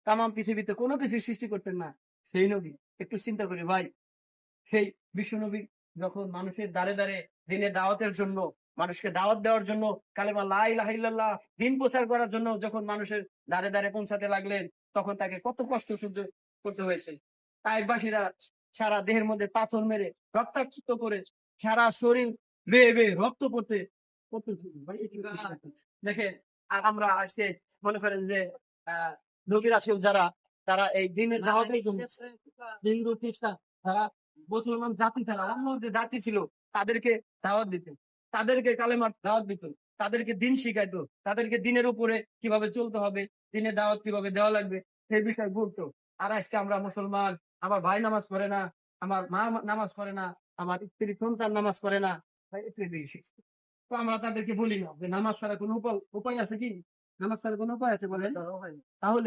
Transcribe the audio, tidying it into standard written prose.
তামাম পৃথিবীতে কোনো কিছু সৃষ্টি করতেন না, সেই নবী। একটু চিন্তা করি ভাই, সেই বিশ্বনবী যখন মানুষের দ্বারে দ্বারে দিনের দাওয়াতের জন্য, মানুষকে দাওয়াত দেওয়ার জন্য, কালেমা লা ইলাহা ইল্লাল্লাহ দিন প্রচার করার জন্য যখন মানুষের দ্বারে দ্বারে পৌঁছাতে লাগলেন, তখন তাকে কত কষ্ট সহ্য করতে হয়েছে। তাইফবাসীরা সারা দেহের মধ্যে পাথর মেরে রক্তাক্ত করে সারা শরীর বেয়ে বেয়ে রক্ত পড়তে পড়তে শুরু। ভাই, এই কি অবস্থা? দেখেন, আর আমরা আজকে মনে করেন যে নবী রাসূল যারা, তারা এই দিনের দাওয়াতের জন্য হিন্দু খ্রিস্টান, তারা মুসলমান জাতি ছাড়া অন্য যে জাতি ছিল তাদেরকে দাওয়াত দিতেন, তাদেরকে কালেমার দাওয়াত দিতেন, তাদেরকে দিন শিখাইতো, তাদেরকে দিনের উপরে কিভাবে চলতে হবে, দিনের দাওয়াত কিভাবে দেওয়া লাগবে সেই বিষয়ে বলতো। আর আজকে আমরা মুসলমান, আমার ভাই নামাজ পড়ে না, আমার মা নামাজ পড়ে না, আমার স্ত্রী সন্তান নামাজ পড়ে না, ভাই এগুলো দিয়ে শিখছে। তো আমরা তাদেরকে বলি না যে নামাজ ছাড়া কোনো উপায় আছে কি? নামাজ ছাড়া কোনো উপায় আছে বলেন? তাহলে